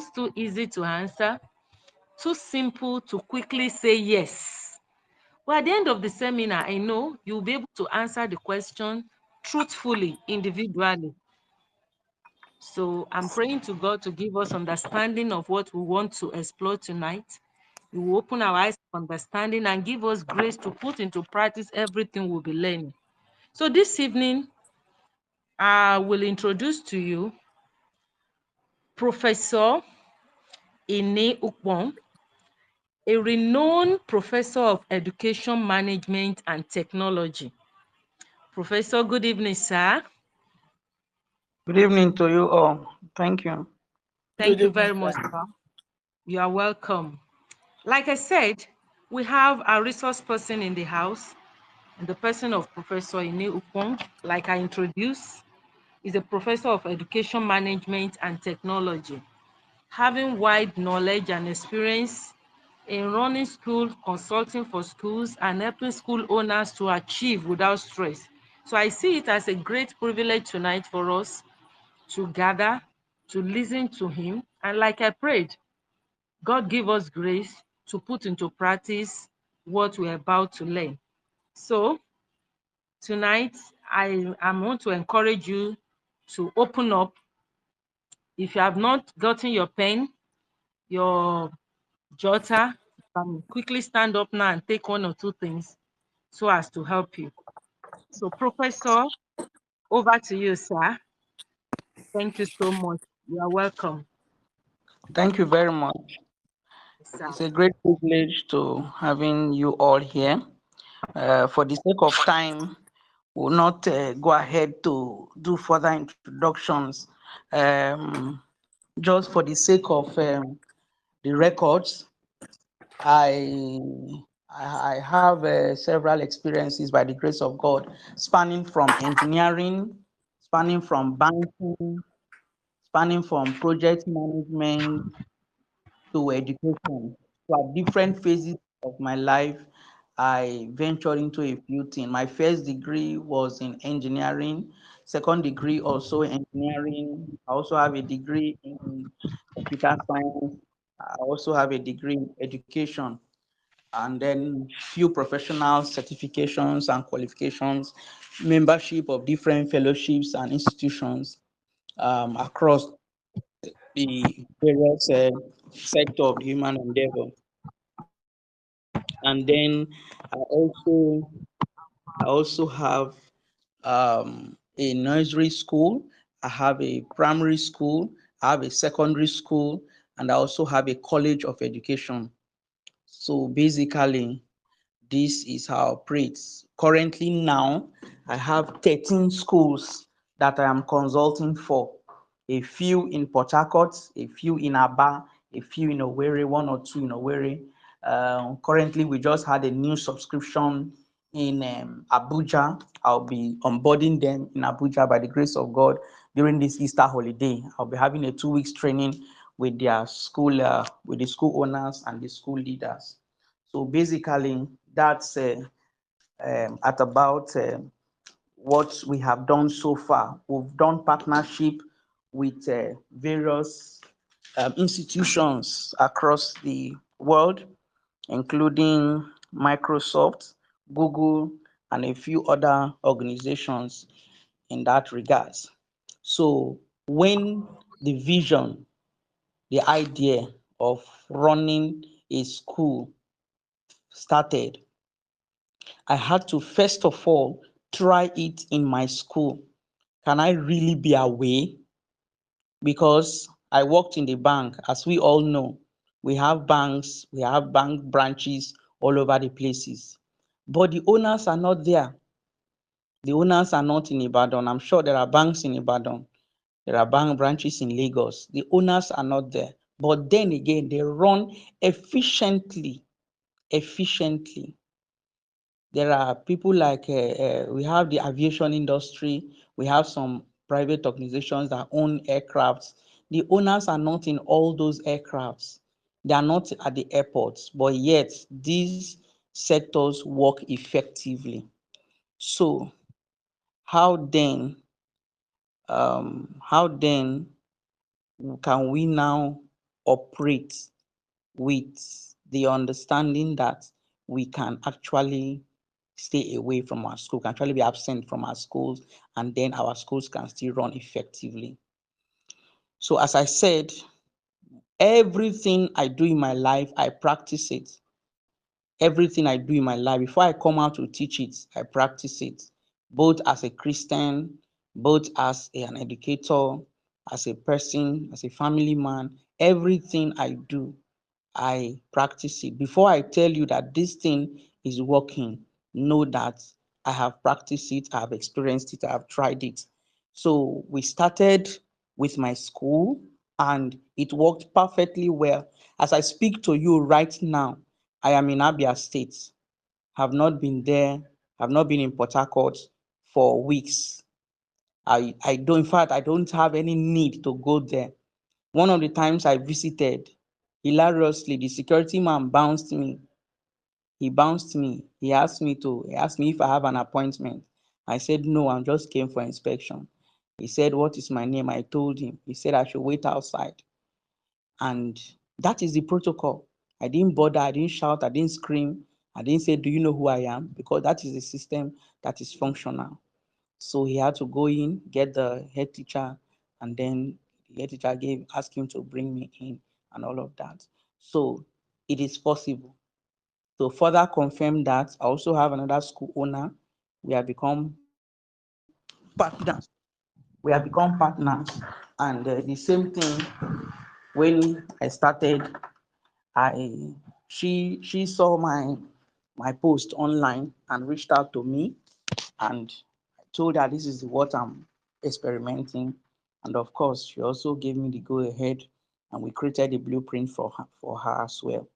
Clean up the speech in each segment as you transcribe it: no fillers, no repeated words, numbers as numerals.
questions too easy to answer, too simple to quickly say yes. But at the end of the seminar, I know you'll be able to answer the question truthfully, individually. So I'm praying to God to give us understanding of what we want to explore tonight. He will open our eyes of understanding and give us grace to put into practice everything we'll be learning. So this evening, I will introduce to you Professor Ine Ukpong, a renowned professor of education management and technology. Professor, good evening, sir. Good evening to you all. Thank you. Thank you very much, sir. You are welcome. Like I said, we have a resource person in the house, and the person of Professor Ine Ukpong, like I introduced, is a professor of education management and technology, having wide knowledge and experience in running schools, consulting for schools, and helping school owners to achieve without stress. So I see it as a great privilege tonight for us to gather, to listen to him. And like I prayed, God give us grace to put into practice what we're about to learn. So tonight, I want to encourage you to open up. If you have not gotten your pen, your jotter, you can quickly stand up now and take one or two things so as to help you. So, Professor, over to you, sir. Thank you so much. You are welcome. Thank you very much. Sir. It's a great privilege to having you all here. For the sake of time, we'll not go ahead to do further introductions. Um, just for the sake of the records, I I have several experiences by the grace of God, spanning from engineering, spanning from banking, spanning from project management to education. So at different phases of my life, I ventured into a few things. My first degree was in engineering, second degree also engineering. I also have a degree in computer science. I also have a degree in education, and then few professional certifications and qualifications, membership of different fellowships and institutions across the various sector of human endeavor. And then I also I also have a nursery school, I have a primary school, I have a secondary school, and I also have a college of education. So basically, this is how it operates. Currently now, I have 13 schools that I am consulting for. A few in Port Harcourt, a few in Aba, a few in Owerri, one or two in Owerri. Currently, we just had a new subscription in Abuja. I'll be onboarding them in Abuja by the grace of God during this Easter holiday. I'll be having a 2 weeks training with their school, with the school owners and the school leaders. So basically, that's at about what we have done so far. We've done partnership with various institutions across the world, including Microsoft, Google, and a few other organizations in that regards. So when the vision, the idea of running a school started, I had to first of all try it in my school. Can I really be away? Because I worked in the bank, as we all know, we have banks, we have bank branches all over the places. But the owners are not there. The owners are not in Ibadan. I'm sure there are banks in Ibadan. There are bank branches in Lagos. The owners are not there. But then again, they run efficiently. Efficiently. There are people like we have the aviation industry, we have some private organizations that own aircrafts. The owners are not in all those aircrafts. They are not at the airports, but yet these sectors work effectively. So how then can we now operate with the understanding that we can actually stay away from our school, can actually be absent from our schools, and then our schools can still run effectively. So, as I said, everything I do in my life, I practice it. Everything I do in my life, before I come out to teach it, I practice it, both as a Christian, both as an educator, as a person, as a family man. Everything I do, I practice it. Before I tell you that this thing is working, know that I have practiced it, I have experienced it, I have tried it. So we started with my school and it worked perfectly well. As I speak to you right now, I am in Abia State. Have not been there, have not been in Port Harcourt for weeks. I don't, in fact, I don't have any need to go there. One of the times I visited, hilariously, the security man bounced me. He bounced me. He asked me if I have an appointment. I said, no, I just came for inspection. He said, what is my name? I told him. He said, I should wait outside. And that is the protocol. I didn't bother. I didn't shout. I didn't scream. I didn't say, do you know who I am? Because that is a system that is functional. So he had to go in, get the head teacher, and then the head teacher asked him to bring me in and all of that. So it is possible. To further confirm that, I also have another school owner. We have become partners. And the same thing when I started, she saw my post online and reached out to me, and I told her this is what I'm experimenting. And of course, she also gave me the go ahead, and we created a blueprint for her as well.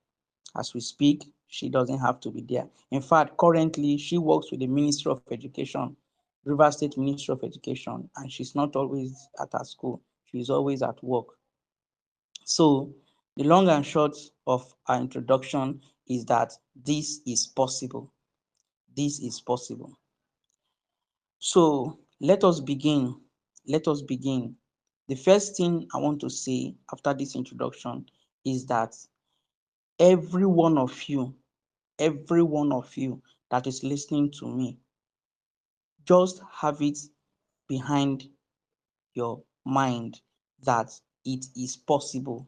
As we speak, she doesn't have to be there. In fact, currently she works with the Ministry of Education, River State Ministry of Education, and she's not always at her school. She's always at work. So the long and short of our introduction is that this is possible. This is possible. So let us begin. Let us begin. The first thing I want to say after this introduction is that every one of you, every one of you that is listening to me, just have it behind your mind that it is possible.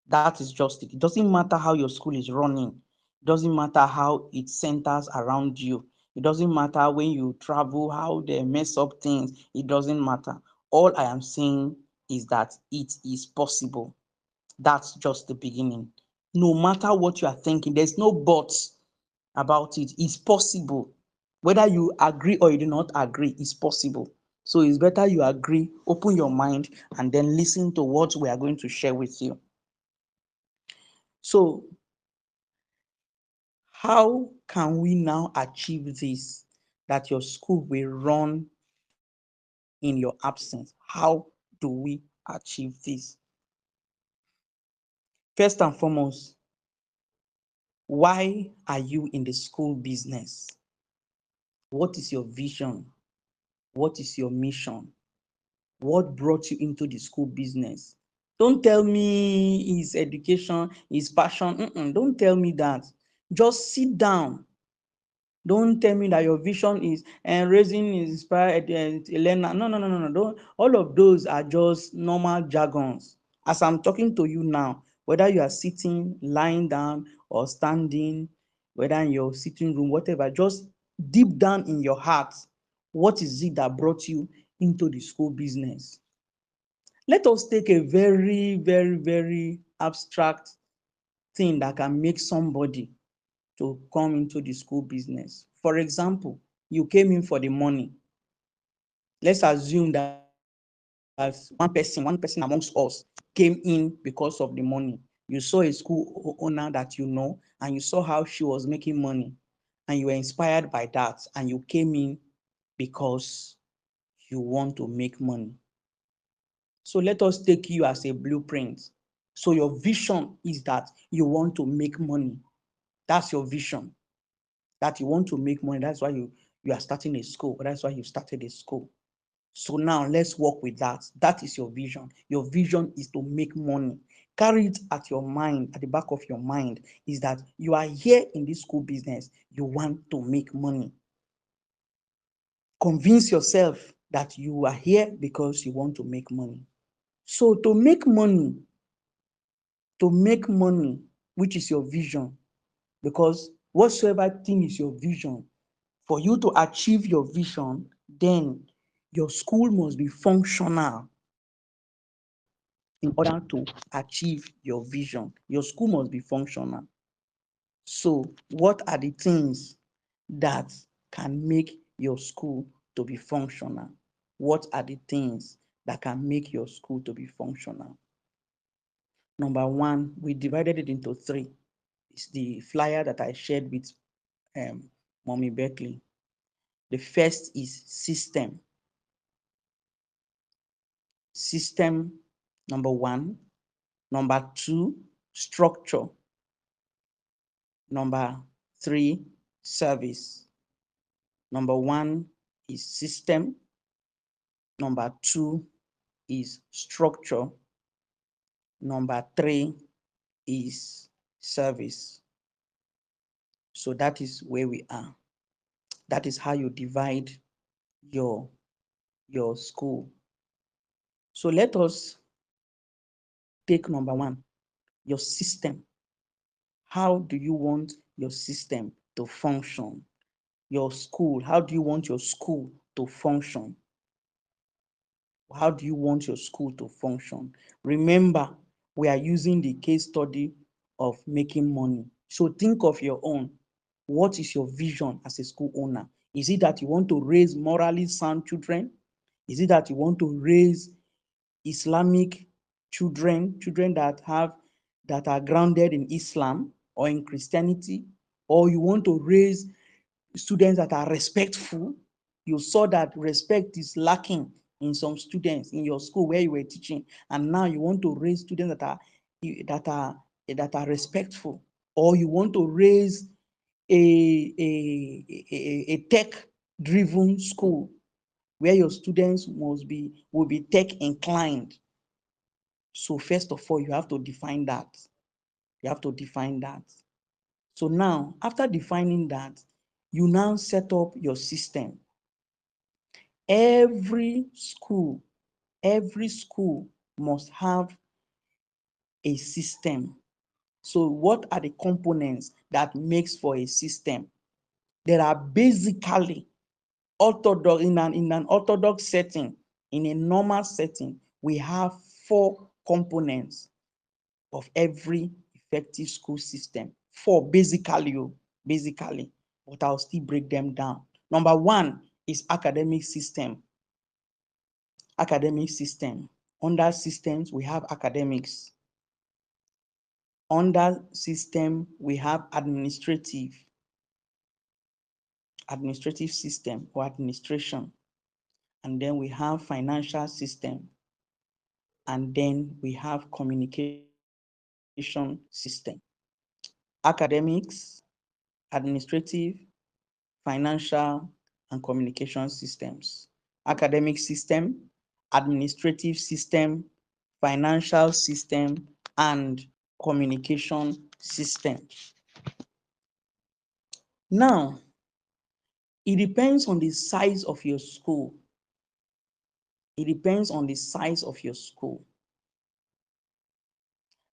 That is just it. It doesn't matter how your school is running. It doesn't matter how it centers around you. It doesn't matter when you travel, how they mess up things. It doesn't matter. All I am saying is that it is possible. That's just the beginning. No matter what you are thinking, there's no buts about it. It's possible. Whether you agree or you do not agree, it's possible. So it's better you agree, open your mind, and then listen to what we are going to share with you. So, how can we now achieve this? That your school will run in your absence. How do we achieve this? First and foremost, why are you in the school business? What is your vision? What is your mission? What brought you into the school business? Don't tell me it's education, it's passion. Don't tell me that. Just sit down. Don't tell me that your vision is raising inspired learner. No, no, no, no, no. Don't, all of those are just normal jargons. As I'm talking to you now, whether you are sitting, lying down, or standing, whether in your sitting room, whatever, just deep down in your heart, what is it that brought you into the school business? Let us take a very, very, very abstract thing that can make somebody to come into the school business. For example, you came in for the money. Let's assume that one person amongst us came in because of the money. You saw a school owner that you know, and you saw how she was making money, and you were inspired by that, and you came in because you want to make money. So let us take you as a blueprint. So your vision is that you want to make money. That's your vision. That you want to make money. That's why you are starting a school. That's why you started a school. So now let's work with that. That is your vision. Your vision is to make money. Carry it at your mind, at the back of your mind, is that you are here in this school business, you want to make money. Convince yourself that you are here because you want to make money. So to make money, which is your vision, because whatsoever thing is your vision, for you to achieve your vision, then your school must be functional in order to achieve your vision. Your school must be functional. So what are the things that can make your school to be functional? What are the things that can make your school to be functional? Number one, we divided it into three. It's the flyer that I shared with Mommy Beckley. The first is system. System, number one. Number two, structure. Number three, service. Number one is system. Number two is structure. Number three is service. So that is where we are. That is how you divide your school. So let us take number one, your system. How do you want your system to function? Your school, how do you want your school to function? How do you want your school to function? Remember, we are using the case study of making money. So think of your own. What is your vision as a school owner? Is it that you want to raise morally sound children? Is it that you want to raise Islamic children, that are grounded in Islam or in Christianity? Or you want to raise students that are respectful? You saw that respect is lacking in some students in your school where you were teaching, and now you want to raise students that are respectful. Or you want to raise a tech driven school where your students will be tech inclined. So first of all, you have to define that. You have to define that. So now, after defining that, you now set up your system. Every school must have a system. So what are the components that makes for a system? There are basically orthodox, in an orthodox setting, in a normal setting, we have 4 components of every effective school system. 4 basically, but I'll still break them down. Number 1 is academic system. Academic system. Under systems, we have academics. Under system, we have administrative system or administration. And then we have financial system. And then we have communication system. Academics, administrative, financial, and communication systems. Academic system, administrative system, financial system, and communication system. Now, it depends on the size of your school. It depends on the size of your school.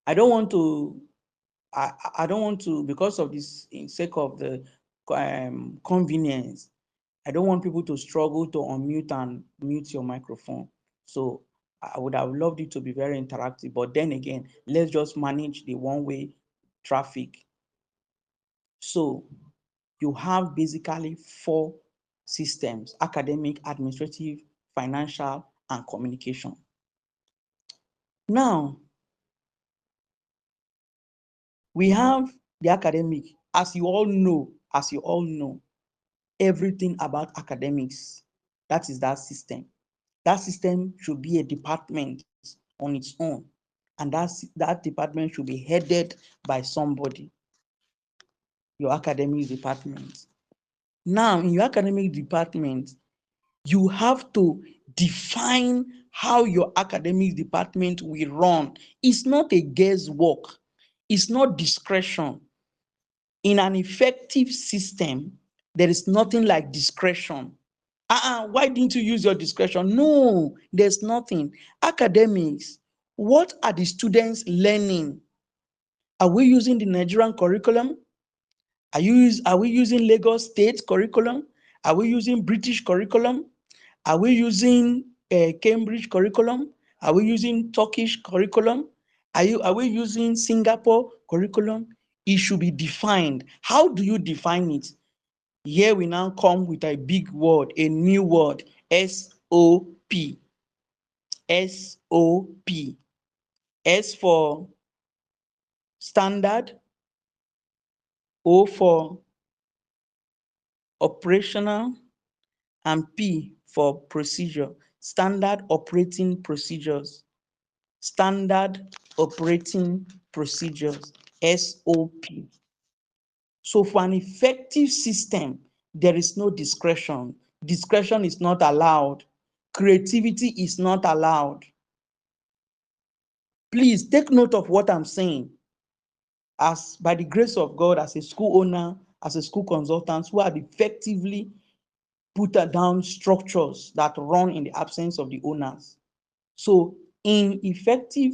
I don't want to, because of this, in sake of the convenience, I don't want people to struggle to unmute and mute your microphone. So I would have loved it to be very interactive, but then again, let's just manage the one-way traffic. So you have basically 4 systems: academic, administrative, financial, and communication. Now, we have the academic. As you all know, everything about academics, that is that system. That system should be a department on its own, and that department should be headed by somebody, your academic department. Now, in your academic department, you have to define how your academic department will run. It's not a guesswork. It's not discretion. In an effective system, there is nothing like discretion. Why didn't you use your discretion? No, there's nothing. Academics, what are the students learning? Are we using the Nigerian curriculum? Are we using Lagos State curriculum? Are we using British curriculum? Are we using Cambridge curriculum? Are we using Turkish curriculum? Are we using Singapore curriculum? It should be defined. How do you define it? Here we now come with a big word, a new word, SOP. SOP. S for standard, O for operational, and P for procedure. Standard operating procedures. Standard operating procedures, SOP. So for an effective system, there is no discretion. Discretion is not allowed. Creativity is not allowed. Please take note of what I'm saying. As by the grace of God, as a school owner, as a school consultant, who have effectively put down structures that run in the absence of the owners. So in effective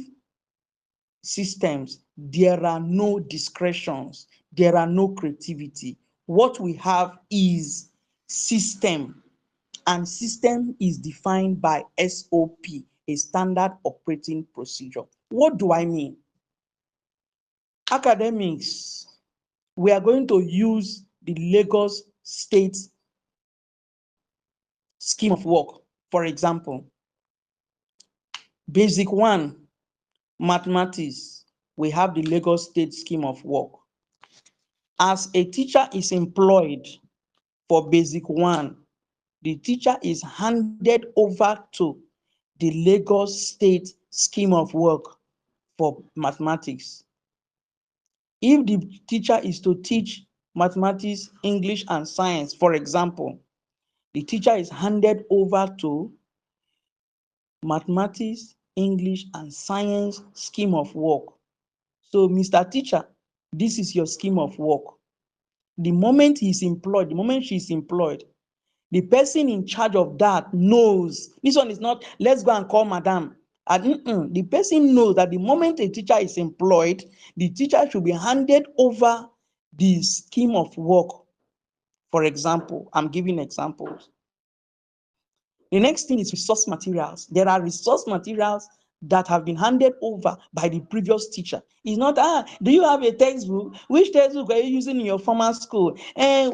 systems, there are no discretions, there are no creativity. What we have is system, and system is defined by SOP, a standard operating procedure. What do I mean? Academics, we are going to use the Lagos State scheme of work. For example, basic 1, mathematics, we have the Lagos State scheme of work. As a teacher is employed for basic 1, the teacher is handed over to the Lagos State scheme of work for mathematics. If the teacher is to teach mathematics, English, and science, for example, the teacher is handed over to mathematics, English, and science scheme of work. So, Mr. Teacher, this is your scheme of work. The moment he's employed, the moment she's employed, the person in charge of that knows. This one is not, let's go and call madam. And the person knows that the moment a teacher is employed, the teacher should be handed over the scheme of work. For example, I'm giving examples. The next thing is resource materials. There are resource materials that have been handed over by the previous teacher. It's not, do you have a textbook? Which textbook are you using in your former school? And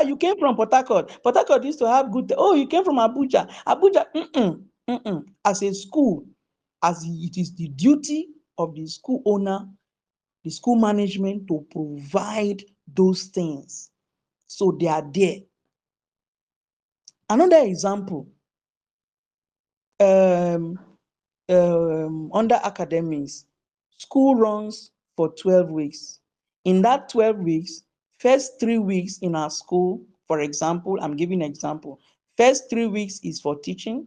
you came from Port Harcourt. Port Harcourt used to have good, you came from Abuja. Abuja, As a school, as it is the duty of the school owner, the school management to provide those things. So they are there. Another example, under academics, school runs for 12 weeks. In that 12 weeks, first 3 weeks in our school, for example, I'm giving an example, first 3 weeks is for teaching.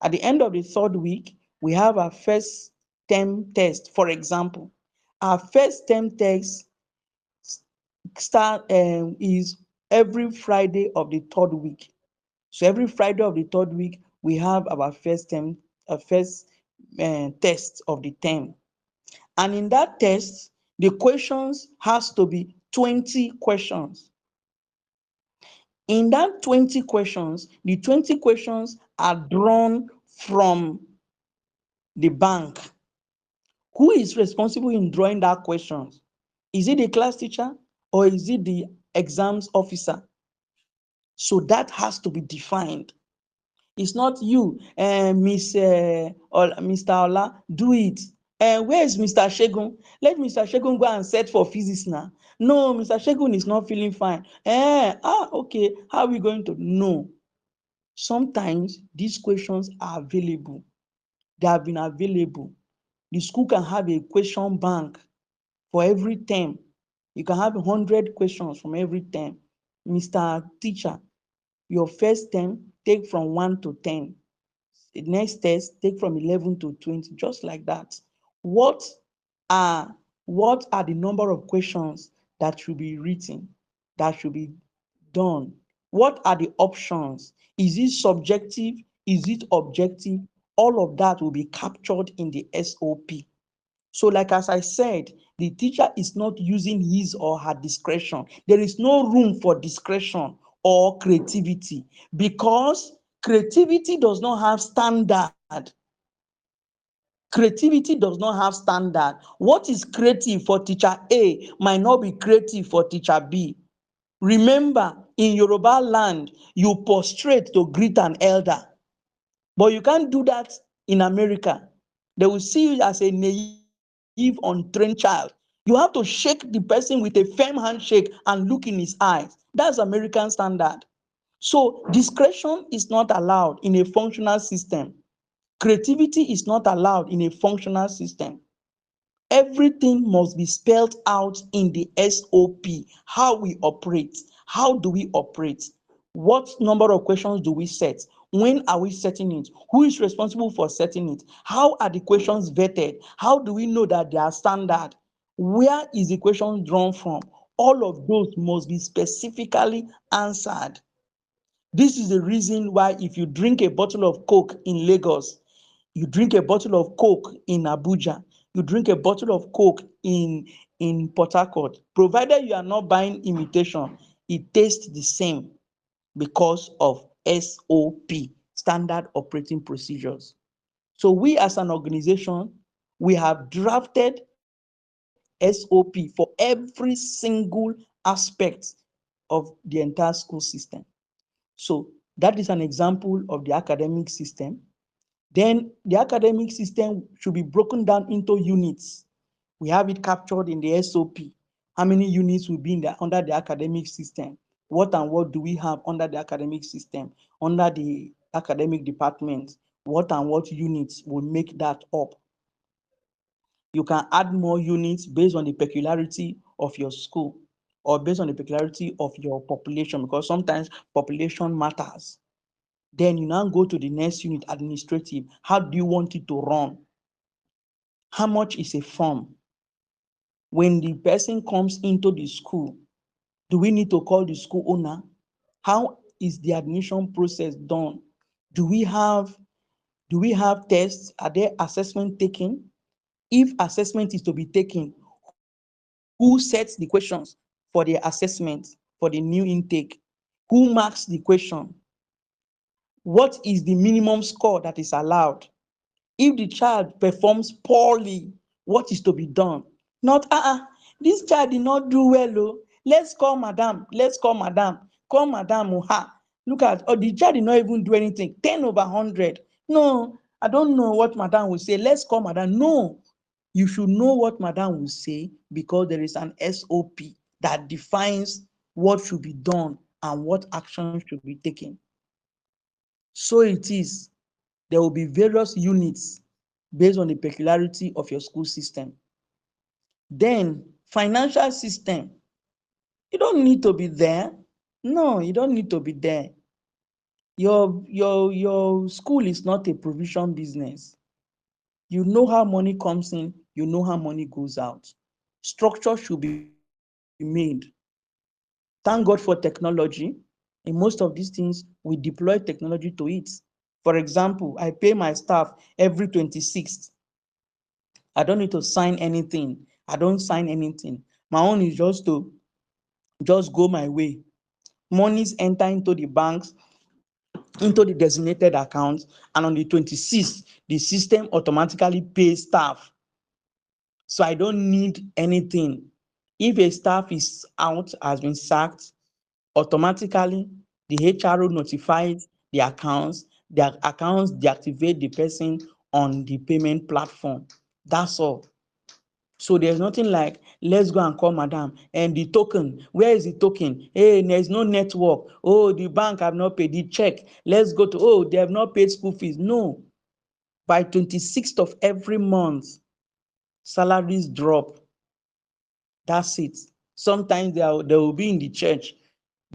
At the end of the 3rd week, we have our first term test. For example, our first term test is every Friday of the 3rd week. So every Friday of the 3rd week, we have our first test of the term. And in that test, the questions has to be 20 questions. In that 20 questions, the 20 questions are drawn from the bank. Who is responsible in drawing that questions? Is it the class teacher or is it the exams officer? So that has to be defined. It's not you, Mr. Ola, do it. Where is Mr. Shegun? Let Mr. Shegun go and set for physics now. No, Mr. Shegun is not feeling fine. Okay, how are we going to know? Sometimes these questions are available. They have been available. The school can have a question bank for every term. You can have 100 questions from every term. Mr. Teacher, your first term, take from 1 to 10. next test, take from 11 to 20, just like that. What are the number of questions that should be written, that should be done? What are the options? Is it subjective? Is it objective? All of that will be captured in the SOP. So, like as I said, the teacher is not using his or her discretion. There is no room for discretion or creativity, because creativity does not have standard. Creativity does not have standard. What is creative for teacher A might not be creative for teacher B. Remember, in Yoruba land, you prostrate to greet an elder, but you can't do that in America. They will see you as a naive, untrained child. You have to shake the person with a firm handshake and look in his eyes. That's American standard. So discretion is not allowed in a functional system. Creativity is not allowed in a functional system. Everything must be spelled out in the SOP. How we operate. How do we operate? What number of questions do we set? When are we setting it? Who is responsible for setting it? How are the questions vetted? How do we know that they are standard? Where is the question drawn from? All of those must be specifically answered. This is the reason why if you drink a bottle of Coke in Lagos, you drink a bottle of Coke in Abuja, you drink a bottle of Coke in Port Harcourt, provided you are not buying imitation, it tastes the same because of SOP, standard operating procedures. So we as an organization, we have drafted SOP for every single aspect of the entire school system. So that is an example of the academic system. Then the academic system should be broken down into units. We have it captured in the SOP. How many units will be under the academic system? What and what do we have under the academic system? Under the academic department, what and what units will make that up? You can add more units based on the peculiarity of your school or based on the peculiarity of your population, because sometimes population matters. Then you now go to the next unit, administrative. How do you want it to run? How much is a form? When the person comes into the school, do we need to call the school owner? How is the admission process done? Do we have tests? Are there assessment taken? If assessment is to be taken, who sets the questions for the assessment, for the new intake? Who marks the question? What is the minimum score that is allowed? If the child performs poorly, what is to be done? Not, this child did not do well, oh, let's call madam, call madam, look at, the child did not even do anything, 10 over 100. No, I don't know what madam will say, let's call madam. No, you should know what madam will say, because there is an SOP that defines what should be done and what action should be taken. So it is, there will be various units based on the peculiarity of your school system. Then financial system, you don't need to be there. No, you don't need to be there. Your school is not a provision business. You know how money comes in, you know how money goes out. Structure should be made. Thank God for technology. In most of these things, we deploy technology to it. For example, I pay my staff every 26th. I don't need to sign anything. I don't sign anything. My own is just to just go my way. Monies enter into the banks, into the designated accounts, and on the 26th, the system automatically pays staff. So I don't need anything. If a staff is out, has been sacked, automatically the HRO notifies the accounts deactivate the person on the payment platform. That's all. So there's nothing like, let's go and call madam, and the token, where is the token? Hey, there's no network. Oh, the bank have not paid the check. Let's go to, oh, they have not paid school fees. No. By 26th of every month, salaries drop. That's it. Sometimes they will be in the church.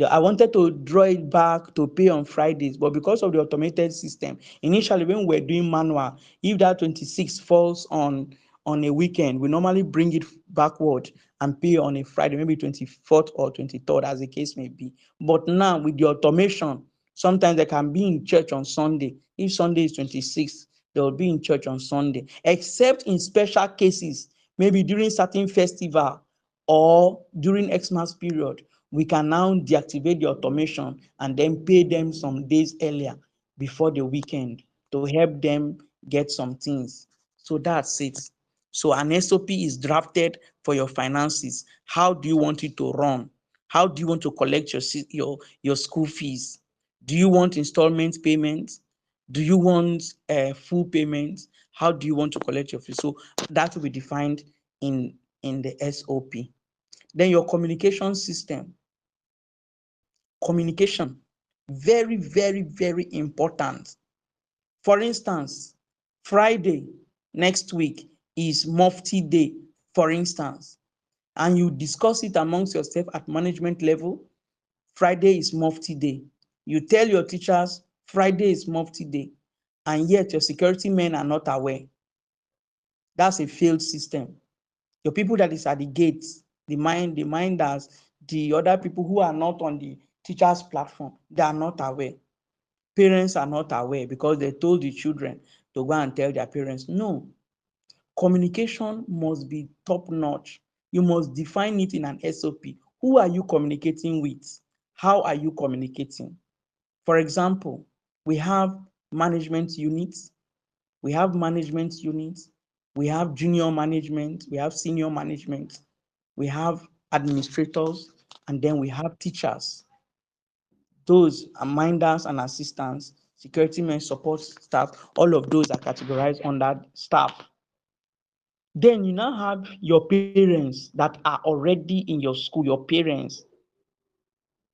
I wanted to draw it back to pay on Fridays, but because of the automated system, initially when we were doing manual, if that 26 falls on a weekend, we normally bring it backward and pay on a Friday, maybe 24th or 23rd, as the case may be. But now with the automation, sometimes they can be in church on Sunday. If Sunday is 26th, they will be in church on Sunday, except in special cases, maybe during certain festival or during Xmas period, we can now deactivate the automation and then pay them some days earlier before the weekend to help them get some things. So that's it. So an SOP is drafted for your finances. How do you want it to run? How do you want to collect your school fees? Do you want installment payments? Do you want full payments? How do you want to collect your fees? So that will be defined in the SOP. Then your communication system. Communication, very, very, very important. For instance, Friday next week is Mufti Day, for instance, and you discuss it amongst yourself at management level. Friday is Mufti Day. You tell your teachers Friday is Mufti Day, and yet your security men are not aware. That's a failed system. Your people that is at the gates, the minders, the other people who are not on the teachers platform, they are not aware. Parents are not aware because they told the children to go and tell their parents. No, communication must be top notch. You must define it in an SOP. Who are you communicating with? How are you communicating? For example, we have management units, we have management units, we have junior management, we have senior management, we have administrators, and then we have teachers. Those are minders and assistants, security men, support staff, all of those are categorized under staff. Then you now have your parents that are already in your school, your parents.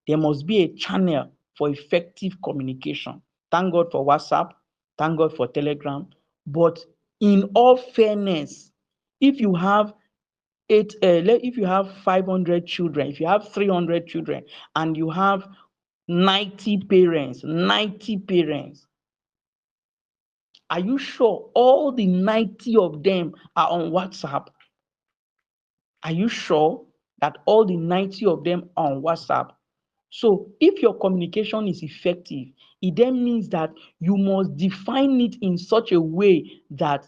There must be a channel for effective communication. Thank God for WhatsApp, thank God for Telegram. But in all fairness, if you have if you have 500 children, if you have 300 children, and you have 90 parents, are you sure all the 90 of them are on WhatsApp? Are you sure that all the 90 of them are on WhatsApp? So if your communication is effective, it then means that you must define it in such a way that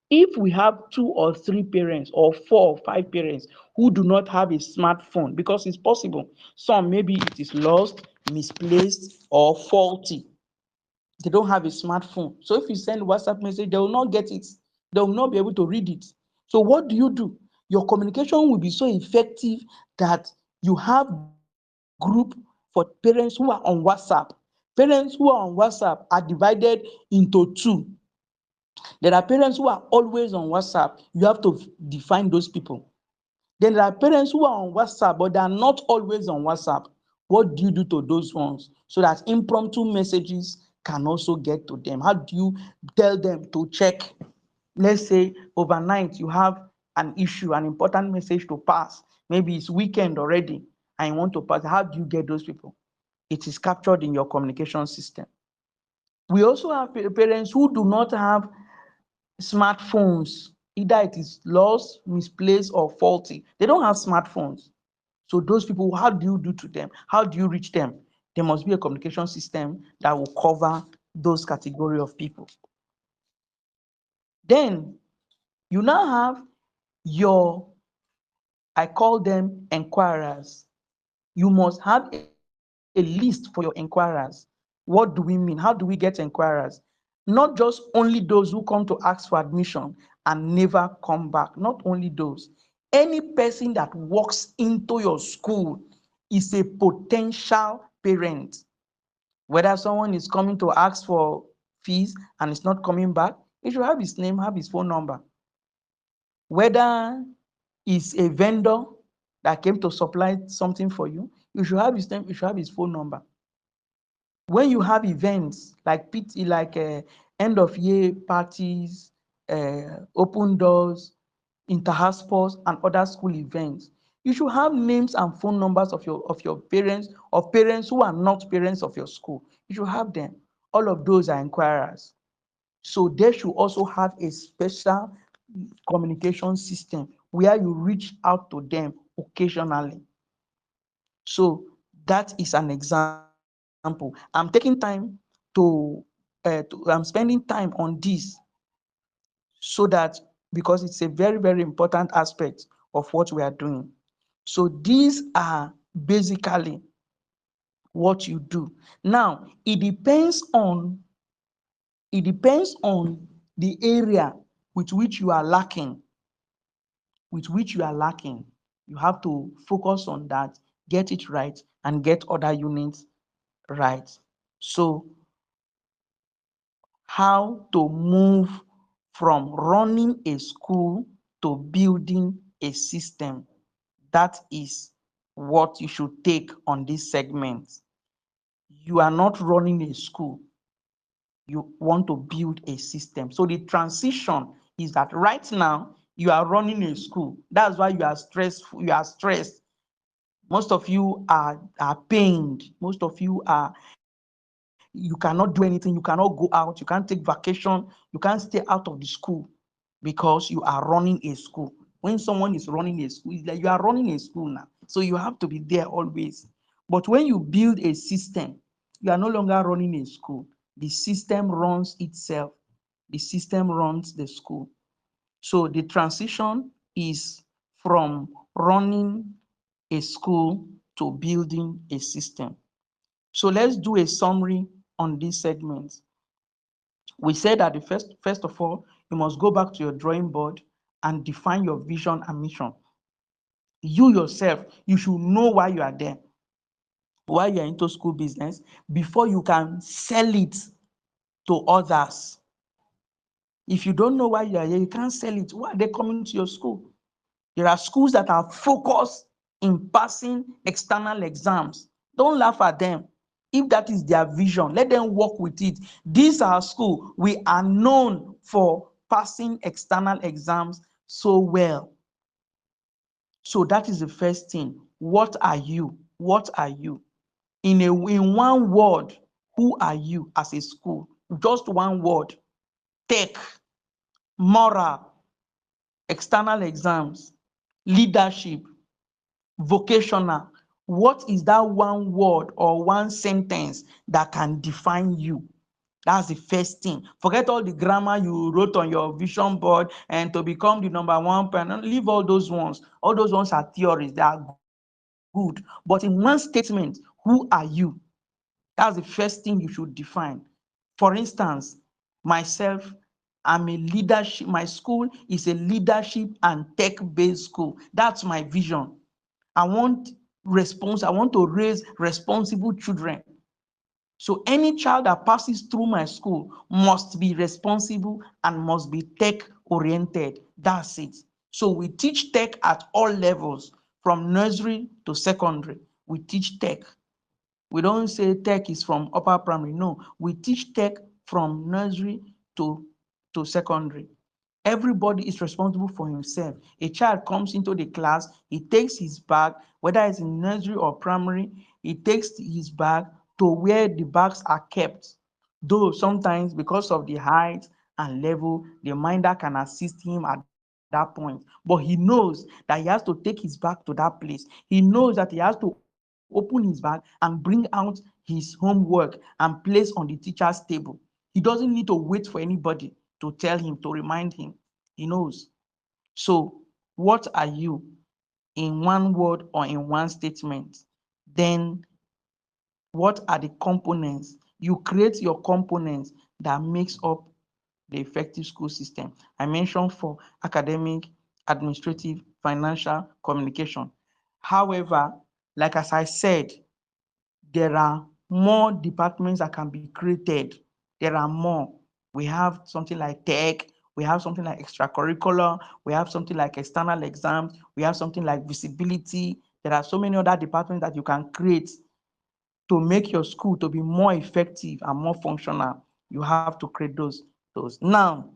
if we have 2 or 3 parents or 4 or 5 parents who do not have a smartphone, because it's possible, some maybe it is lost, misplaced, or faulty. They don't have a smartphone. So if you send WhatsApp message, they will not get it. They will not be able to read it. So what do? Your communication will be so effective that you have group for parents who are on WhatsApp. Parents who are on WhatsApp are divided into two. There are parents who are always on WhatsApp. You have to define those people. Then there are parents who are on WhatsApp, but they are not always on WhatsApp. What do you do to those ones so that impromptu messages can also get to them? How do you tell them to check? Let's say overnight you have an issue, an important message to pass. Maybe it's weekend already and you want to pass. How do you get those people? It is captured in your communication system. We also have parents who do not have smartphones. Either it is lost, misplaced, or faulty. They don't have smartphones. So those people, how do you do to them? How do you reach them? There must be a communication system that will cover those category of people. Then you now have your, I call them enquirers. You must have a list for your enquirers. What do we mean? How do we get enquirers? Not just only those who come to ask for admission and never come back, not only those. Any person that walks into your school is a potential parent. Whether someone is coming to ask for fees and is not coming back, you should have his name, have his phone number. Whether it's a vendor that came to supply something for you, you should have his name, you should have his phone number. When you have events like end of year parties, open doors, inter-house sports, and other school events, You should have names and phone numbers of your parents, of parents who are not parents of your school. You should have them. All of those are inquirers. So they should also have a special communication system where you reach out to them occasionally. So that is an example. I'm taking time I'm spending time on this so that, because it's a very, very important aspect of what we are doing. So these are basically what you do. Now, it depends on the area with which you are lacking, You have to focus on that, get it right, and get other units right. So, how to move from running a school to building a system. That is what you should take on this segment. You are not running a school, you want to build a system. So the transition is that right now you are running a school. That's why you are stressed. Most of you are pained. Most of you you cannot do anything, you cannot go out, you can't take vacation, you can't stay out of the school because you are running a school. When someone is running a school, it's like you are running a school now. So you have to be there always. But when you build a system, you are no longer running a school. The system runs itself. The system runs the school. So the transition is from running a school to building a system. So let's do a summary on this segment. We said that first of all, you must go back to your drawing board and define your vision and mission. You yourself, you should know why you are there, why you are into school business, before you can sell it to others. If you don't know why you are here, you can't sell it. Why are they coming to your school? There are schools that are focused in passing external exams. Don't laugh at them. If that is their vision, let them work with it. These are schools. We are known for passing external exams so well. So that is the first thing. What are you? What are you? In one word, who are you as a school? Just one word. Tech, moral, external exams, leadership, vocational. What is that one word or one sentence that can define you? That's the first thing. Forget all the grammar you wrote on your vision board and to become the number one person. Leave all those ones. All those ones are theories. They are good. But in one statement, who are you? That's the first thing you should define. For instance, myself, I'm a leadership. My school is a leadership and tech-based school. That's my vision. I want to raise responsible children. So any child that passes through my school must be responsible and must be tech oriented. That's it. So we teach tech at all levels, from nursery to secondary. We teach tech. We don't say tech is from upper primary. No, we teach tech from nursery to, to secondary. Everybody is responsible for himself. A child comes into the class, he takes his bag, whether it's in nursery or primary, he takes his bag to where the bags are kept. Though sometimes because of the height and level, the minder can assist him at that point. But he knows that he has to take his bag to that place. He knows that he has to open his bag and bring out his homework and place on the teacher's table. He doesn't need to wait for anybody to tell him, to remind him. He knows. So, what are you in one word or in one statement? Then, what are the components? You create your components that makes up the effective school system. I mentioned for academic, administrative, financial, communication. However, like as I said, there are more departments that can be created. There are more. We have something like tech, we have something like extracurricular, we have something like external exams, we have something like visibility. There are so many other departments that you can create to make your school to be more effective and more functional. You have to create those. Now,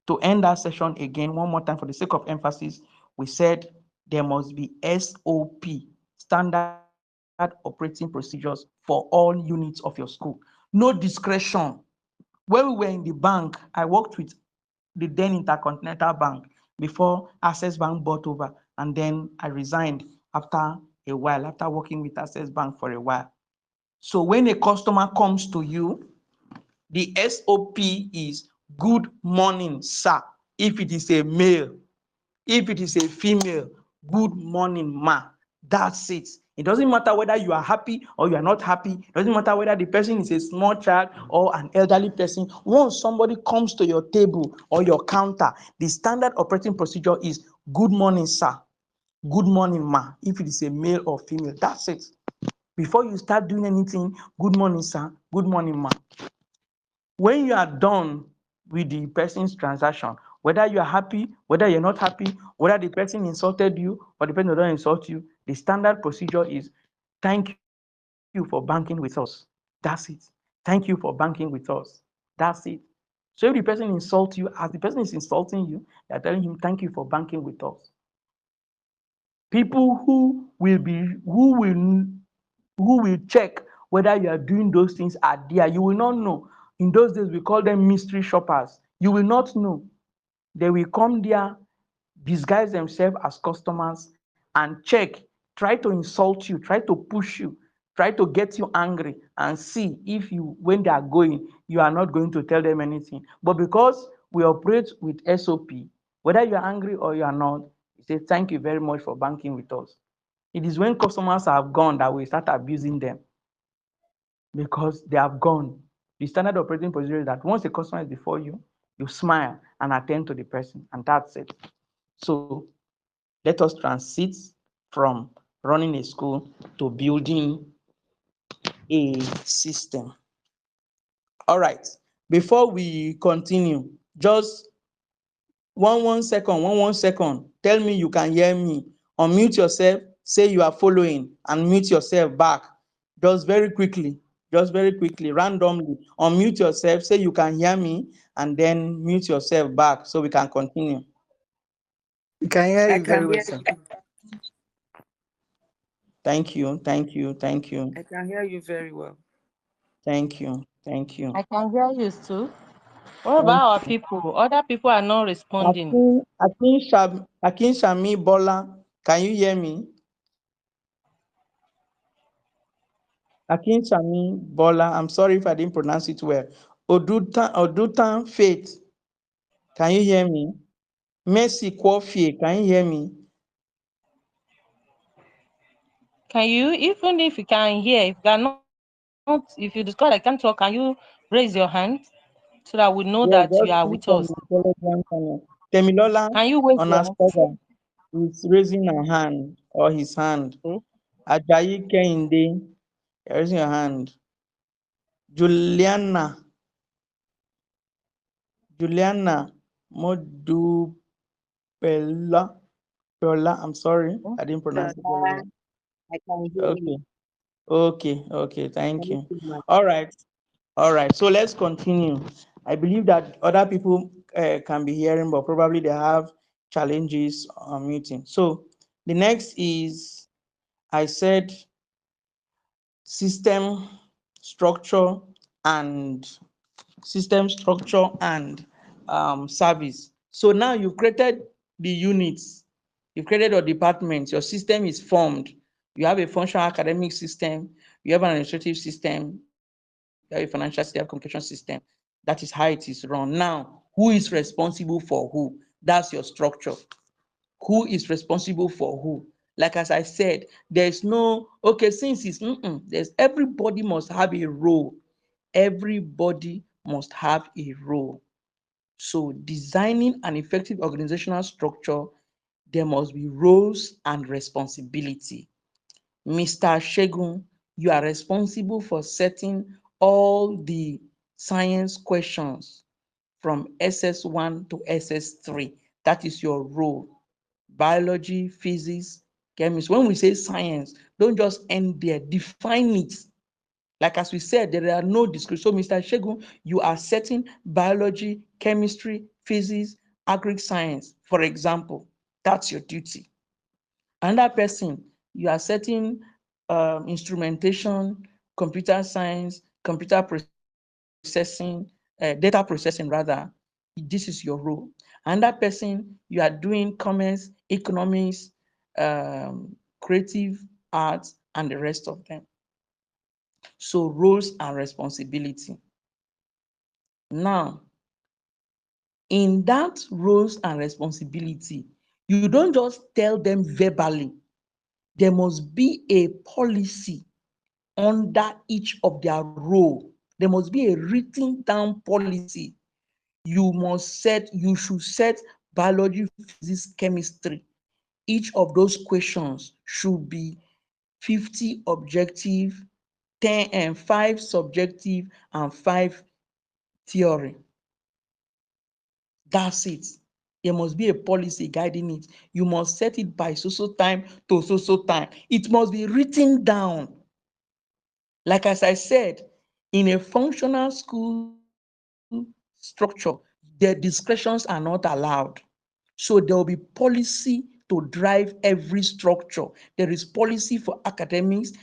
to end that session again, one more time for the sake of emphasis, we said there must be SOP, standard operating procedures, for all units of your school. No discretion. When we were in the bank, I worked with the then Intercontinental Bank before Access Bank bought over, and then I resigned after a while, after working with Access Bank for a while. So when a customer comes to you, the SOP is good morning, sir. If it is a male, if it is a female, good morning, ma. That's it. It doesn't matter whether you are happy or you are not happy. It doesn't matter whether the person is a small child or an elderly person. Once somebody comes to your table or your counter, the standard operating procedure is good morning, sir. Good morning, ma. If it is a male or female, that's it. Before you start doing anything, good morning, sir. Good morning, ma. When you are done with the person's transaction, whether you are happy, whether you're not happy, whether the person insulted you or the person doesn't insult you, the standard procedure is thank you for banking with us. That's it. Thank you for banking with us. That's it. So if the person insults you, as the person is insulting you, you're telling him thank you for banking with us. People who will check whether you are doing those things are there. You will not know. In those days, we call them mystery shoppers. You will not know. They will come there, disguise themselves as customers, and check, try to insult you, try to push you, try to get you angry, and see if you, when they are going, you are not going to tell them anything. But because we operate with SOP, whether you are angry or you are not, you say, thank you very much for banking with us. It is when customers have gone that we start abusing them, because they have gone. The standard operating procedure is that once a customer is before you, you smile and attend to the person, and that's it. So let us transit from running a school to building a system. All right. Before we continue, just one second, one second. Tell me you can hear me. Unmute yourself, say you are following, and mute yourself back. Just very quickly, randomly. Unmute yourself, say you can hear me, and then mute yourself back so we can continue. We can hear I you very can well, hear sir. you. Thank you, thank you, thank you, I can hear you very well. thank you, thank you. I can hear you too. What Thank about our you. people? Other people are not responding. Akin Shami Bola, can you hear me? Akin Shami Bola, I'm sorry if I didn't pronounce it well. Odutan Faith, can you hear me? Mercy Kwofie, can you hear me? Can you, even if you can hear, if you cannot, if you discover I can't talk, can you raise your hand so that we know Yeah, that you just are click with on us? my Telegram channel. Temilola Can you raise your hand? Onastoga is raising her hand or his hand. Okay. Ajayi Kehinde, you're raising your hand. Juliana Modupela, I'm sorry, I didn't pronounce it very well. I can hear Okay, you. okay, thank Thank you. you, ma'am. All right, so let's continue. I believe that other people can be hearing, but probably they have challenges on muting. So the next is, I said, system structure and service. So now you've created the units, you've created your departments, your system is formed. You have a functional academic system, you have an administrative system, you have a financial system, you have a communication system. That is how it is run. Now, who is responsible for who? That's your structure. Who is responsible for who? Like as I said, there's no, okay, since it's, there's, everybody must have a role. Everybody must have a role. So designing an effective organizational structure, there must be roles and responsibility. Mr. Shegun, you are responsible for setting all the science questions from SS1 to SS3. That is your role. Biology, physics, chemistry. When we say science, don't just end there, define it. Like as we said, there are no discretion. So, Mr. Shegun, you are setting biology, chemistry, physics, agri science, for example. That's your duty. Another person, you are setting instrumentation, computer science, computer processing, data processing rather. This is your role. Another person, you are doing commerce, economics, creative arts, and the rest of them. So roles and responsibility. Now, in that roles and responsibility, you don't just tell them verbally. There must be a policy under each of their role. There must be a written down policy. You should set biology, physics, chemistry. Each of those questions should be 50 objective, 10 and 5 subjective, and 5 theory. That's it. There must be a policy guiding it. You must set it by so time to so time. It must be written down. Like as I said, in a functional school structure, the discretions are not allowed. So there will be policy to drive every structure. There is policy for academics,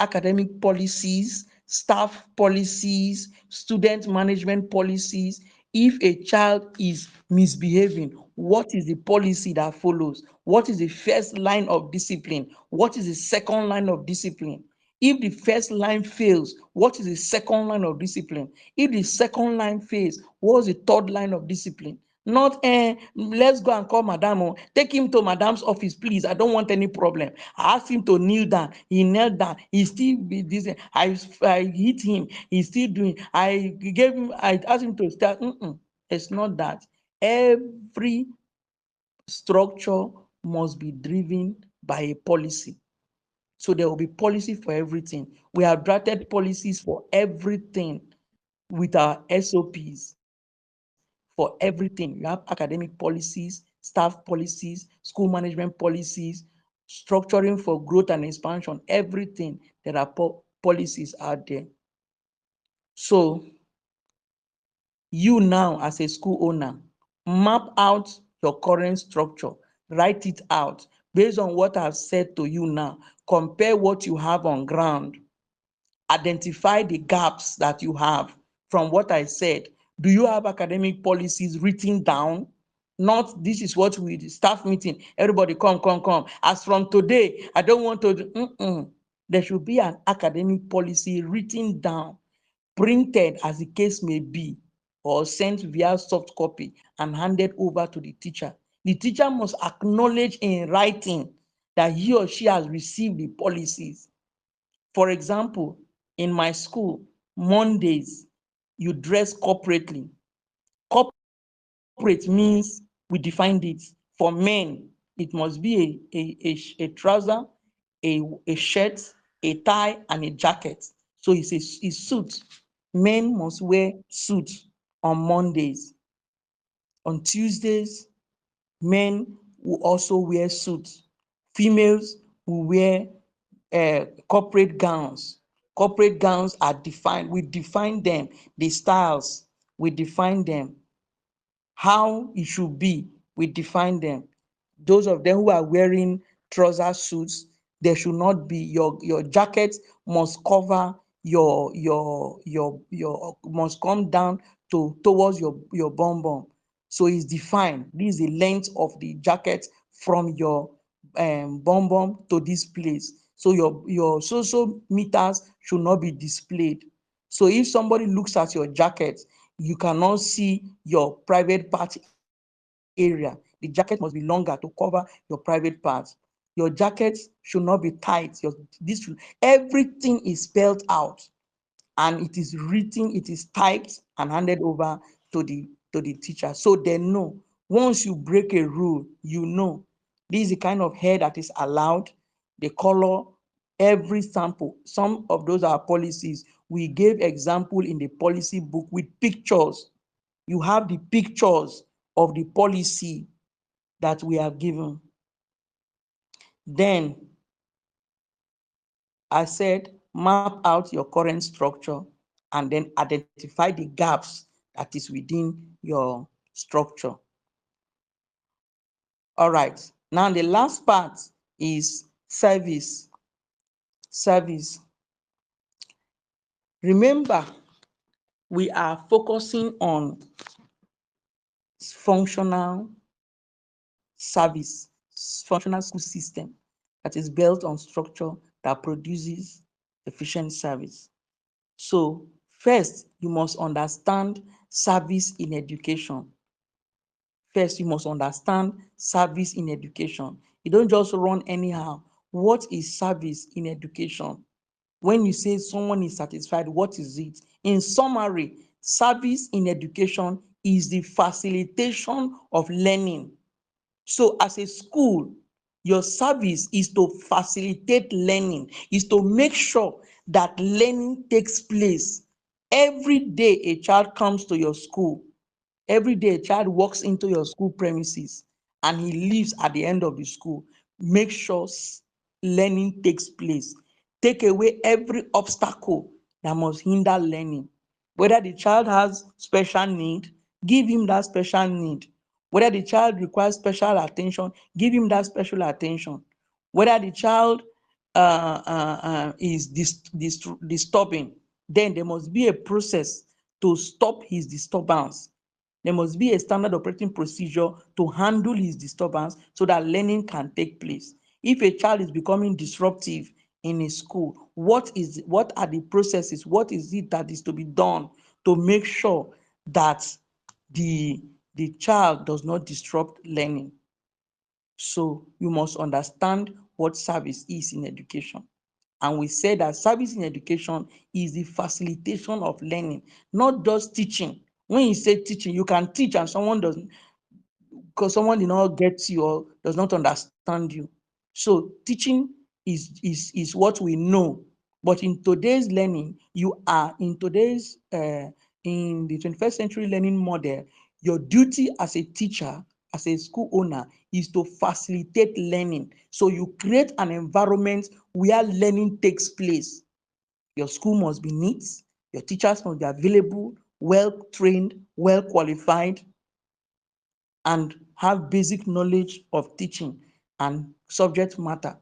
academic policies, staff policies, student management policies. If a child is misbehaving, what is the policy that follows? What is the first line of discipline? What is the second line of discipline? If the first line fails, what is the second line of discipline? If the second line fails, what's the third line of discipline? Not, let's go and call madam. Oh, take him to madam's office, please. I don't want any problem. I asked him to kneel down. He knelt down. He still be this. I hit him. He's still doing. I asked him to start. It's not that. Every structure must be driven by a policy. So there will be policy for everything. We have drafted policies for everything with our SOPs for everything. You have academic policies, staff policies, school management policies, structuring for growth and expansion, everything. There are policies out there. So you now as a school owner, map out your current structure, write it out based on what I've said to you now. Compare what you have on ground. Identify the gaps that you have from what I said. Do you have academic policies written down? Not this is what we staff meeting. Everybody come. As from today, I don't want to. There should be an academic policy written down, printed as the case may be, or sent via soft copy and handed over to the teacher. The teacher must acknowledge in writing that he or she has received the policies. For example, in my school, Mondays, you dress corporately. Corporate means we defined it. For men, it must be a trouser, a shirt, a tie, and a jacket. So it's a suit. Men must wear suit on Mondays. On Tuesdays, men will also wear suits. Females will wear corporate gowns. Corporate gowns are defined. We define them. The styles, we define them. How it should be, we define them. Those of them who are wearing trouser suits, there should not be your jacket must cover your must come down towards your bum bum. So it's defined. This is the length of the jacket from your bum bum to this place. So your social meters should not be displayed. So if somebody looks at your jacket, you cannot see your private part area. The jacket must be longer to cover your private parts. Your jacket should not be tight. Everything is spelled out and it is written, it is typed and handed over to the teacher. So they know. Once you break a rule, you know this is the kind of hair that is allowed, the color, every sample. Some of those are policies. We gave example in the policy book with pictures. You have the pictures of the policy that we have given. Then I said, map out your current structure and then identify the gaps that is within your structure. All right. Now, the last part is service. Service. Remember, we are focusing on functional service, functional school system that is built on structure that produces efficient service. So first, you must understand service in education. First, you must understand service in education. You don't just run anyhow. What is service in education? When you say someone is satisfied, what is it? In summary, service in education is the facilitation of learning. So as a school, your service is to facilitate learning, is to make sure that learning takes place. Every day a child comes to your school, every day a child walks into your school premises and he leaves at the end of the school. Make sure learning takes place. Take away every obstacle that must hinder learning. Whether the child has special need, give him that special need. Whether the child requires special attention, give him that special attention. Whether the child is disturbing, then there must be a process to stop his disturbance. There must be a standard operating procedure to handle his disturbance so that learning can take place. If a child is becoming disruptive in a school, what are the processes? What is it that is to be done to make sure that the child does not disrupt learning? So you must understand what service is in education. And we said that service in education is the facilitation of learning, not just teaching. When you say teaching, you can teach and someone doesn't, because someone did not get you or does not understand you. So teaching is what we know. But in today's learning, you are in today's in the 21st century learning model, your duty as a teacher, as a school owner, is to facilitate learning. So you create an environment where learning takes place. Your school must be neat, your teachers must be available, well trained, well qualified, and have basic knowledge of teaching and subject matter.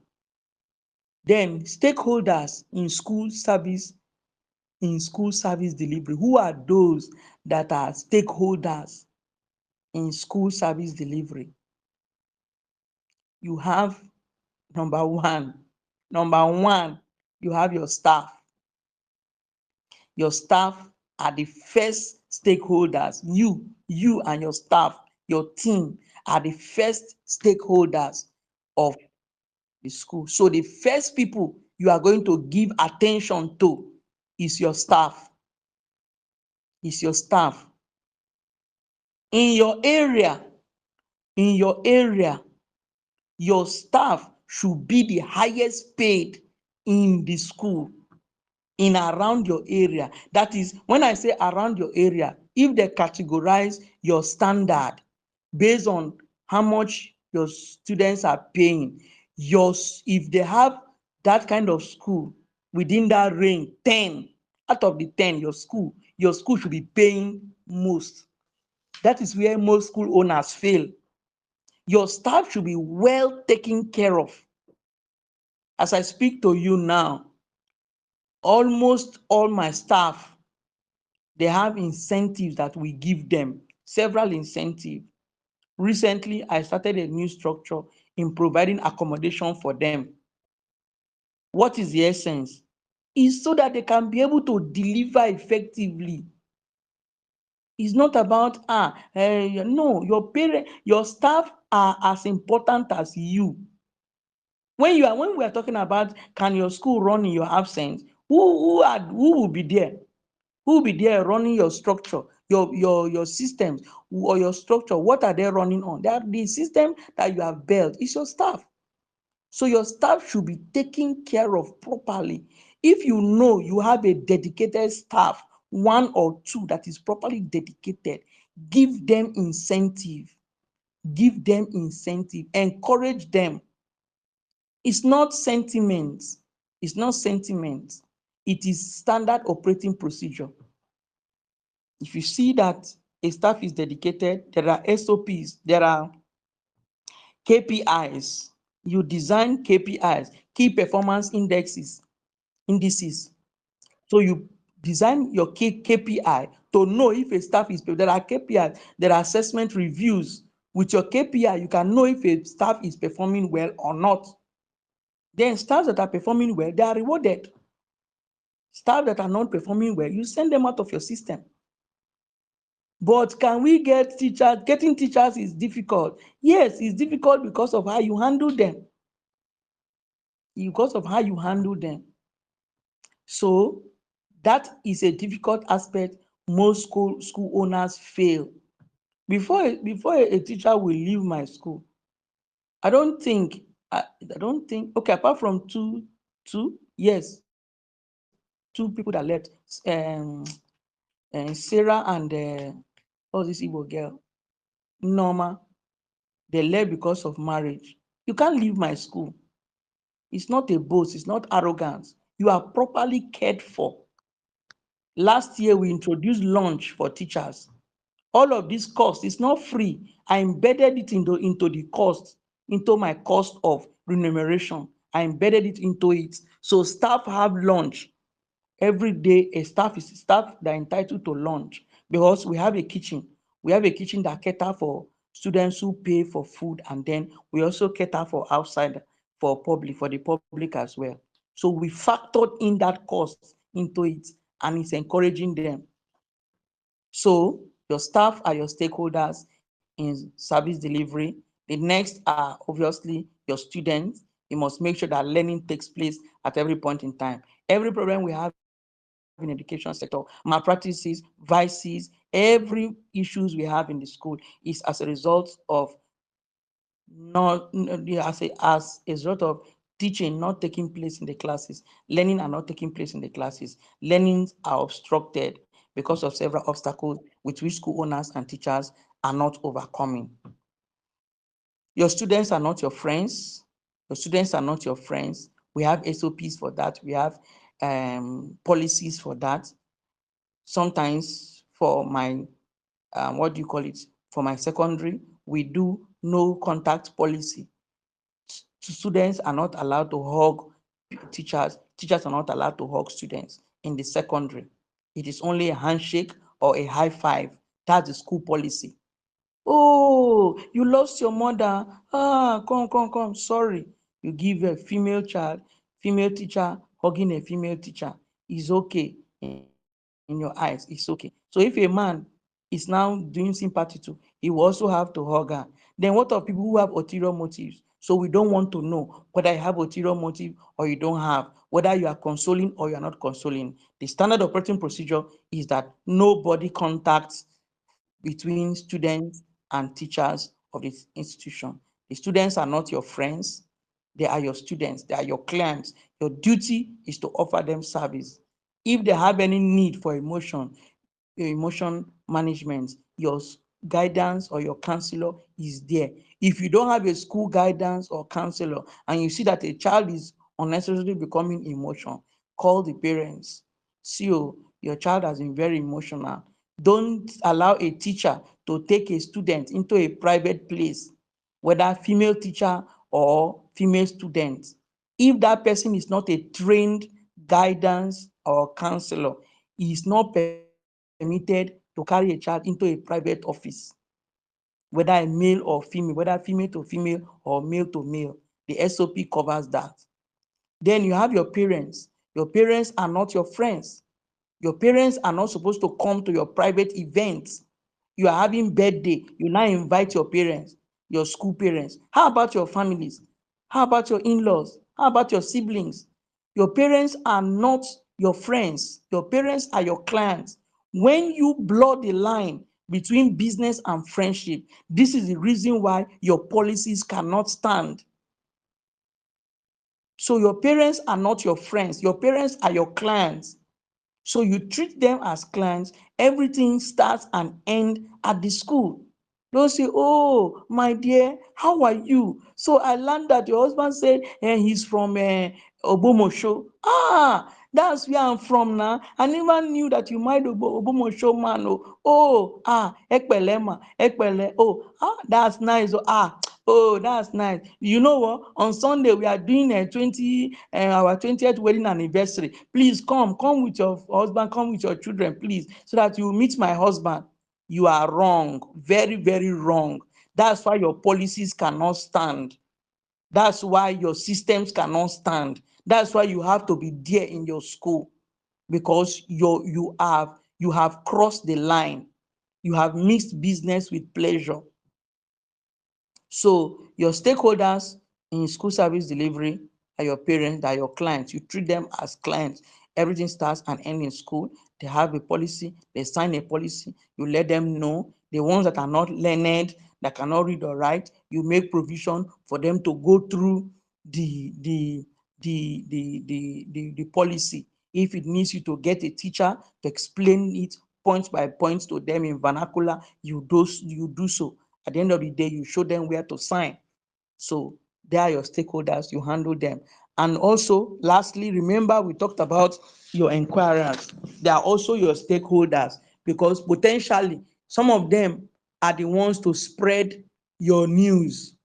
Then stakeholders in school service delivery. Who are those that are stakeholders in school service delivery? You have number one, you have your staff. Your staff are the first stakeholders. You and your staff, your team are the first stakeholders of the school. So the first people you are going to give attention to is your staff. Is your staff. In your area, your staff should be the highest paid in the school, in around your area. That is, when I say around your area, if they categorize your standard based on how much your students are paying, if they have that kind of school within that range, 10 out of the 10, your school should be paying most. That is where most school owners fail. Your staff should be well taken care of. As I speak to you now, almost all my staff, they have incentives that we give them, several incentives. Recently, I started a new structure in providing accommodation for them. What is the essence? Is so that they can be able to deliver effectively. It's not about no, your staff are as important as you. When we are talking about can your school run in your absence, who will be there? Who will be there running your structure, your systems or your structure? What are they running on? The system that you have built is your staff. So your staff should be taken care of properly. If you know you have a dedicated staff, one or two that is properly dedicated, give them incentive. Give them incentive. Encourage them. It's not sentiment. It's not sentiment. It is standard operating procedure. If you see that a staff is dedicated, there are SOPs, there are KPIs You design KPIs, key performance indices. So you design your KPI to know if a staff is, there are KPIs, there are assessment reviews. With your KPI, you can know if a staff is performing well or not. Then staffs that are performing well, they are rewarded. Staff that are not performing well, you send them out of your system. But can we get teachers? Getting teachers is difficult. Yes, it's difficult because of how you handle them. Because of how you handle them. So that is a difficult aspect most school owners fail. Before a teacher will leave my school, I don't think, okay, apart from yes, two people that left, Sarah and what's this Igbo girl, Norma, they left because of marriage. You can't leave my school. It's not a boast, it's not arrogance. You are properly cared for. Last year, we introduced lunch for teachers. All of this cost is not free. I embedded it into the cost, into my cost of remuneration. I embedded it into it. So staff have lunch. Every day, staff that are entitled to lunch because we have a kitchen. We have a kitchen that cater for students who pay for food, and then we also cater for outside for the public as well. So we factored in that cost into it, and it's encouraging them. So your staff are your stakeholders in service delivery. The next are obviously your students. You must make sure that learning takes place at every point in time. Every problem we have in education sector, malpractices, vices, every issues we have in the school is as a result of as a result of teaching not taking place in the classes, learning are not taking place in the classes, learnings are obstructed because of several obstacles with which school owners and teachers are not overcoming. Your students are not your friends. Your students are not your friends. We have SOPs for that. We have policies for that. Sometimes for my what do you call it? For my secondary, we do no contact policy. Students are not allowed to hug teachers. Teachers are not allowed to hug students in the secondary. It is only a handshake or a high five. That's the school policy. Oh, you lost your mother. Ah, come. Sorry. You give a female female teacher hugging a female teacher is okay in your eyes. It's okay. So if a man is now doing sympathy too, he will also have to hug her. Then what of people who have ulterior motives? So we don't want to know whether you have ulterior motive or you don't have, whether you are consoling or you are not consoling. The standard operating procedure is that nobody contacts between students and teachers of this institution. The students are not your friends. They are your students. They are your clients. Your duty is to offer them service. If they have any need for your emotion management, your guidance or your counselor is there. If you don't have a school guidance or counselor and you see that a child is unnecessarily becoming emotional, call the parents. See, oh, your child has been very emotional. Don't allow a teacher to take a student into a private place, whether female teacher or female student. If that person is not a trained guidance or counselor, he is not permitted to carry a child into a private office, whether a male or female, whether female to female or male to male. The SOP covers that. Then you have your parents. Your parents are not your friends. Your parents are not supposed to come to your private events. You are having birthday, you now invite your parents, your school parents. How about your families? How about your in-laws? How about your siblings? Your parents are not your friends. Your parents are your clients. When you blur the line between business and friendship, this is the reason why your policies cannot stand. So your parents are not your friends. Your parents are your clients. So you treat them as clients. Everything starts and ends at the school. Don't say, oh, my dear, how are you? So I learned that your husband said he's from Obomosho. Ah, that's where I'm from now. I never knew that you might Obomosho man. Oh, ekpele ma, ekpele. Oh, that's nice. Oh, Oh, that's nice. You know what? On Sunday we are doing our 20th wedding anniversary. Please come with your husband, come with your children, please, so that you meet my husband. You are wrong, very, very wrong. That's why your policies cannot stand. That's why your systems cannot stand. That's why you have to be there in your school, because you have crossed the line. You have mixed business with pleasure. So your stakeholders in school service delivery are your parents, they are your clients. You treat them as clients. Everything starts and ends in school. They have a policy, they sign a policy, you let them know. The ones that are not learned, that cannot read or write, you make provision for them to go through the policy. If it needs you to get a teacher to explain it point by point to them in vernacular, you do so. At the end of the day, you show them where to sign. So they are your stakeholders, you handle them. And also, lastly, remember we talked about your inquirers. They are also your stakeholders, because potentially some of them are the ones to spread your news.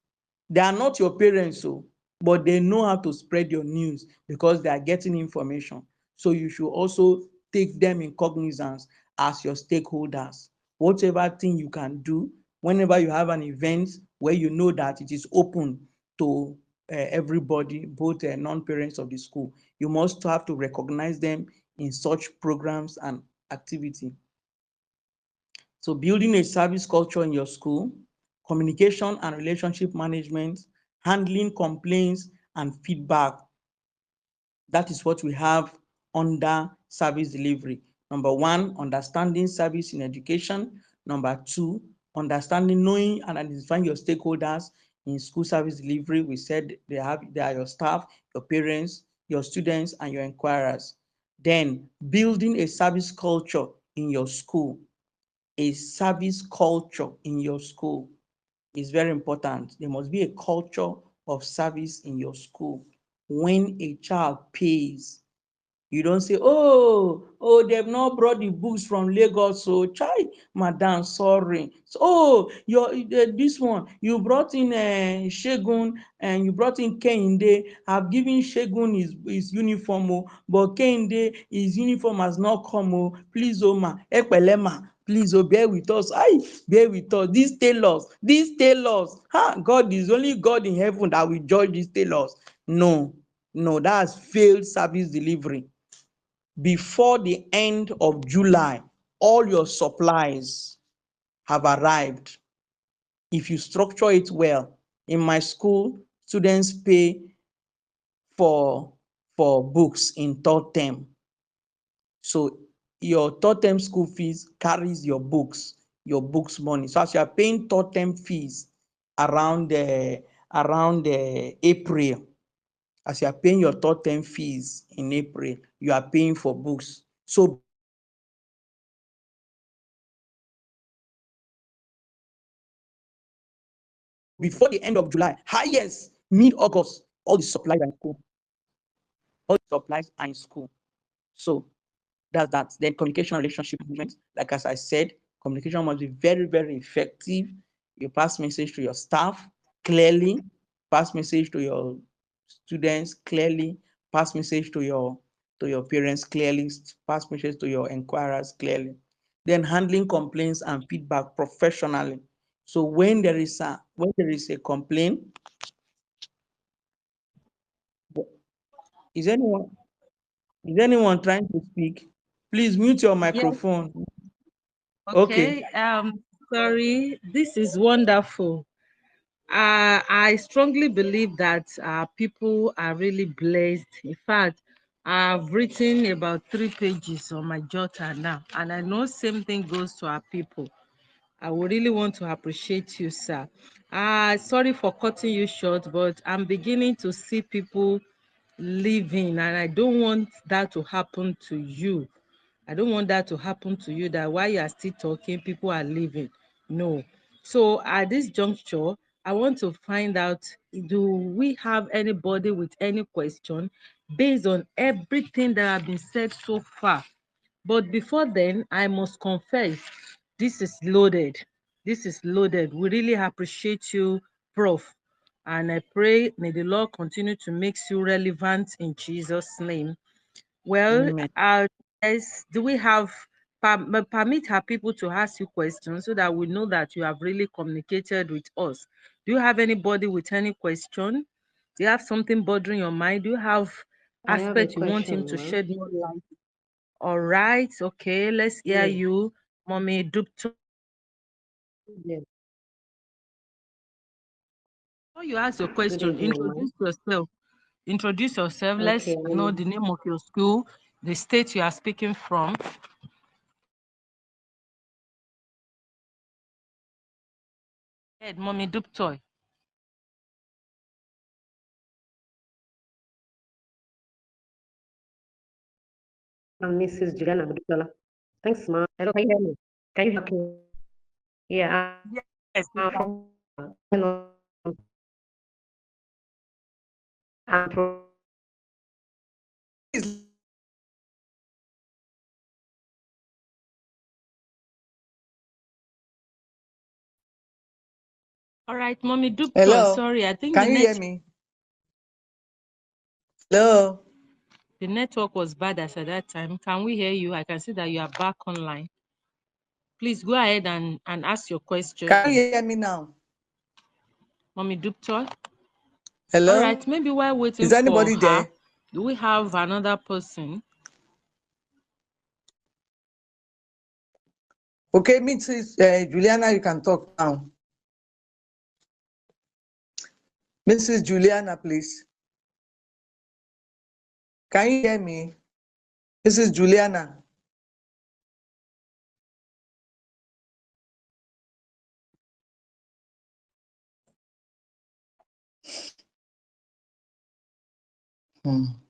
They are not your parents, so, but they know how to spread your news because they are getting information. So you should also take them in cognizance as your stakeholders. Whatever thing you can do, whenever you have an event where you know that it is open to everybody, both non-parents of the school, you must have to recognize them in such programs and activity. So building a service culture in your school, communication and relationship management, handling complaints and feedback. That is what we have under service delivery. Number one, understanding service in education. Number two, understanding, knowing and identifying your stakeholders in school service delivery. We said they are your staff, your parents, your students, and your inquirers. Then building a service culture in your school. A service culture in your school is very important. There must be a culture of service in your school. When a child pays, you don't say, they've not brought the books from Lagos, so chai, madam, sorry. So, this one, you brought in Shegun and you brought in Kehinde. I've given Shegun his uniform, but Kehinde, his uniform has not come. Please, ma, epelema, please, bear with us. Bear with us. These tailors, God is only God in heaven that will judge these tailors. No, that's failed service delivery. Before the end of July, all your supplies have arrived. If you structure it well, in my school, students pay for books in third term. So your third term school fees carries your books money. So as you are paying third term fees around April, as you are paying your third term fees in April, you are paying for books. So before the end of July, highest mid-August, all the supplies are in school. All the supplies are in school. So that's that. Then communication and relationship management. Like as I said, communication must be very, very effective. You pass message to your staff clearly, pass message to your students clearly, pass message to your parents clearly, pass message to your inquirers clearly. Then handling complaints and feedback professionally. So when there is a complaint, is anyone trying to speak? Please mute your Yes. microphone. Okay. Okay. Sorry. This is wonderful. I strongly believe that people are really blessed. In fact, I've written about 3 pages on my jotter now, and I know same thing goes to our people. I would really want to appreciate you, sir. Sorry for cutting you short, but I'm beginning to see people living, and I don't want that to happen to you. I don't want that to happen to you, that while you are still talking, people are leaving. No. So at this juncture, I want to find out, do we have anybody with any question based on everything that has been said so far? But before then, I must confess, this is loaded. This is loaded. We really appreciate you, Prof. And I pray, may the Lord continue to make you relevant in Jesus' name. Well, Amen. do we have permit our people to ask you questions so that we know that you have really communicated with us? Do you have anybody with any question? Do you have something bothering your mind? Do you have I have a aspect you want him question, to ma'am. shed more light? All right, okay, let's hear Yes. you, Mommy Dupto. Yes. Before you ask your Good question, evening, ma'am. introduce yourself. Introduce yourself. Let's Okay, know the name of your school, the state you are speaking from. Head, Mommy Duptoy. I'm Mrs. Juliana Abdullah. Thanks, ma'am. Hello, can you hear me? Can you hear me? Yeah, Yes, we I'm can. from. I'm from. All right, Mommy Duptoy. Hello. Sorry, I think Can you hear me? Hello. the network was bad as at that time. Can we hear you? I can see that you are back online. Please go ahead and ask your question. Can you hear me now? Mommy Duptoy. Hello. All right, maybe while waiting Is anybody for her, there? do we have another person? Okay, Mrs. Juliana, you can talk now. Mrs. Juliana, please. Can you hear me? Mrs. Juliana. Hmm.